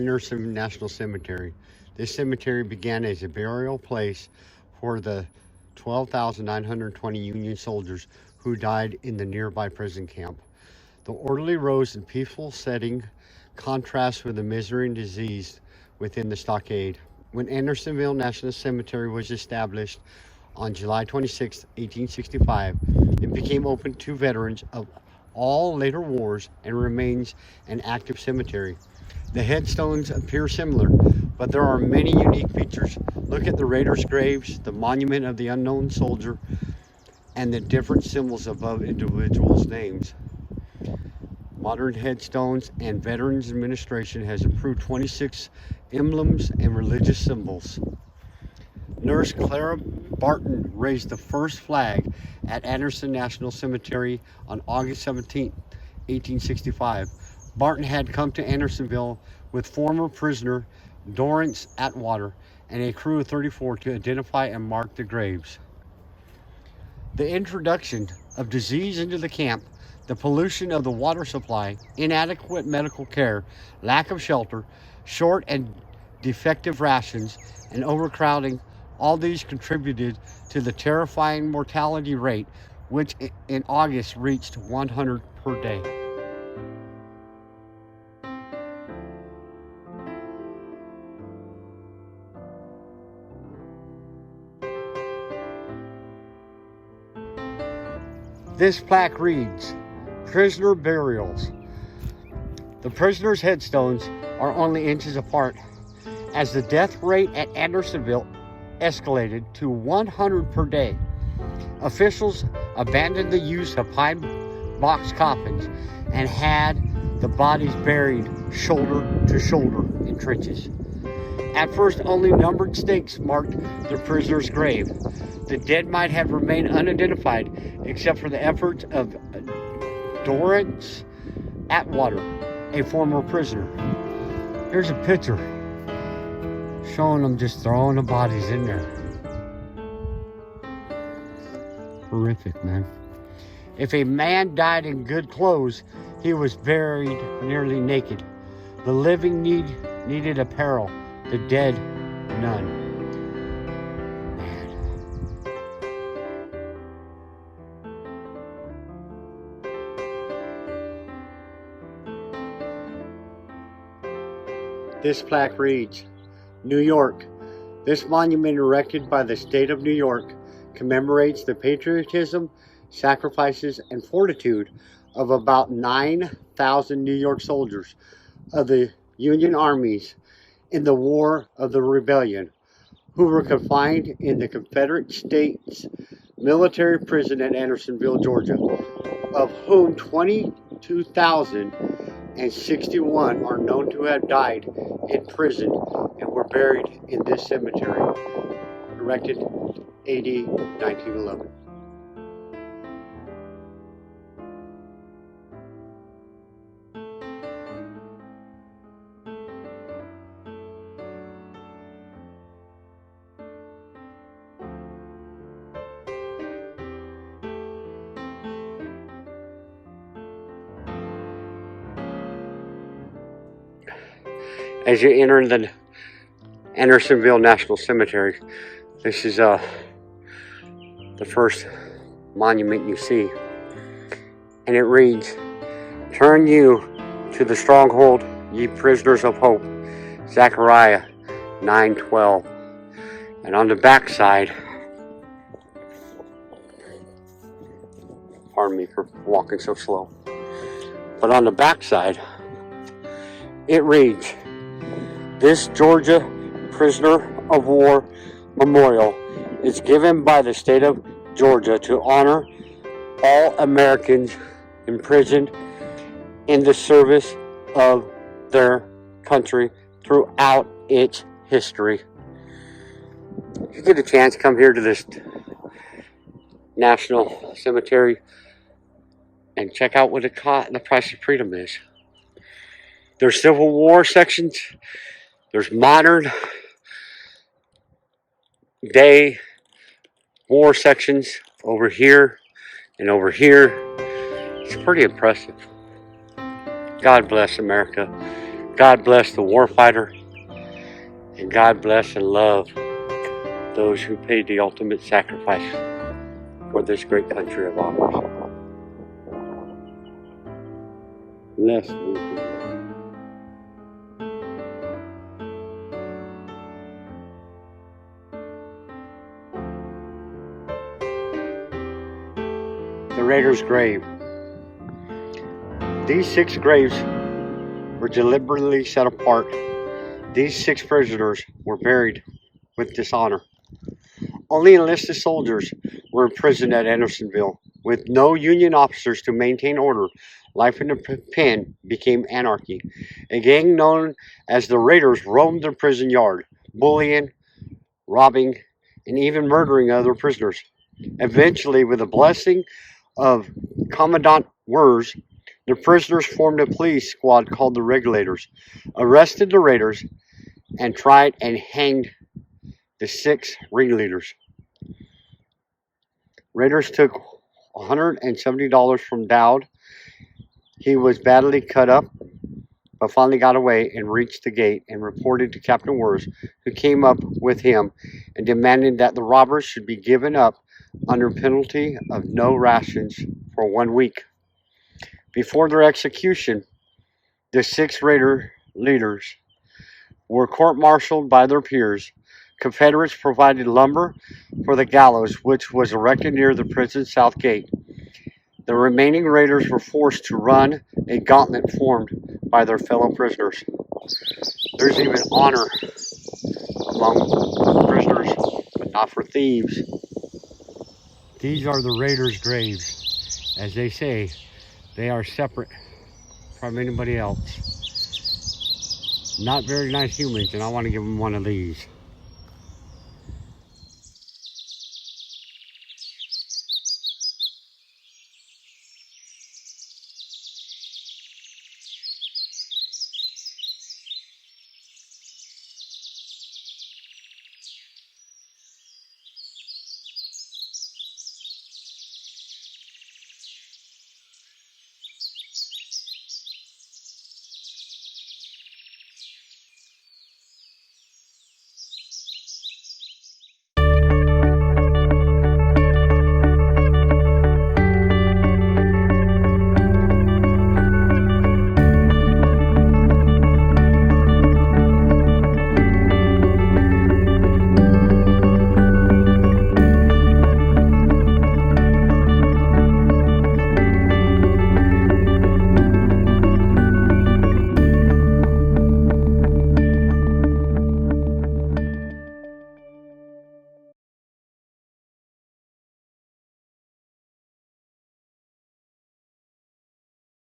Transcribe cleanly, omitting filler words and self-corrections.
Andersonville National Cemetery. This cemetery began as a burial place for the 12,920 Union soldiers who died in the nearby prison camp. The orderly rows and peaceful setting contrasts with the misery and disease within the stockade. When Andersonville National Cemetery was established on July 26, 1865, it became open to veterans of all later wars and remains an active cemetery. The headstones appear similar, but there are many unique features. Look at the raiders' graves, the monument of the unknown soldier, and the different symbols above individuals' names. Modern headstones and Veterans Administration has approved 26 emblems and religious symbols. Nurse Clara Barton raised the first flag at Anderson National Cemetery on August 17, 1865. Barton had come to Andersonville with former prisoner Dorrance Atwater and a crew of 34 to identify and mark the graves. The introduction of disease into the camp, the pollution of the water supply, inadequate medical care, lack of shelter, short and defective rations, and overcrowding, all these contributed to the terrifying mortality rate, which in August reached 100 per day. This plaque reads, "Prisoner Burials." The prisoners' headstones are only inches apart. As the death rate at Andersonville escalated to 100 per day, officials abandoned the use of pine box coffins and had the bodies buried shoulder to shoulder in trenches. At first, only numbered stakes marked the prisoner's grave. The dead might have remained unidentified except for the efforts of Dorrance Atwater, a former prisoner. Here's a picture showing them just throwing the bodies in there. Horrific, man. If a man died in good clothes, he was buried nearly naked. The living needed apparel, the dead none. Man. This plaque reads, New York. This monument, erected by the state of New York, commemorates the patriotism, sacrifices, and fortitude of about 9,000 New York soldiers of the Union armies in the War of the Rebellion, who were confined in the Confederate States military prison at Andersonville, Georgia, of whom 22,061 are known to have died in prison and were buried in this cemetery, erected AD 1911. As you enter the Andersonville National Cemetery, this is the first monument you see, and it reads, "Turn you to the stronghold, ye prisoners of hope." Zechariah 9:12. And on the back side, pardon me for walking so slow, but on the back side, it reads, "This Georgia Prisoner of War Memorial is given by the state of Georgia to honor all Americans imprisoned in the service of their country throughout its history." If you get a chance, come here to this National Cemetery and check out what the price of freedom is. There's Civil War sections. There's modern day war sections over here and over here. It's pretty impressive. God bless America. God bless the warfighter, and God bless and love those who paid the ultimate sacrifice for this great country of ours. Bless you. The Raiders' grave. These 6 graves were deliberately set apart. These 6 prisoners were buried with dishonor. Only enlisted soldiers were imprisoned at Andersonville. With no Union officers to maintain order, life in the pen became anarchy. A gang known as the Raiders roamed the prison yard, bullying, robbing, and even murdering other prisoners. Eventually, with the blessing of Commandant Wurs, the prisoners formed a police squad called the Regulators, arrested the Raiders, and tried and hanged the 6 ringleaders. Raiders took $170 from Dowd. He was badly cut up, but finally got away and reached the gate and reported to Captain Wurs, who came up with him and demanded that the robbers should be given up under penalty of no rations for 1 week. Before their execution, the 6 Raider leaders were court-martialed by their peers. Confederates provided lumber for the gallows, which was erected near the prison's south gate. The remaining Raiders were forced to run a gauntlet formed by their fellow prisoners. There's even honor among prisoners, but not for thieves. These are the Raiders' graves. As they say, they are separate from anybody else. Not very nice humans, and I want to give them one of these.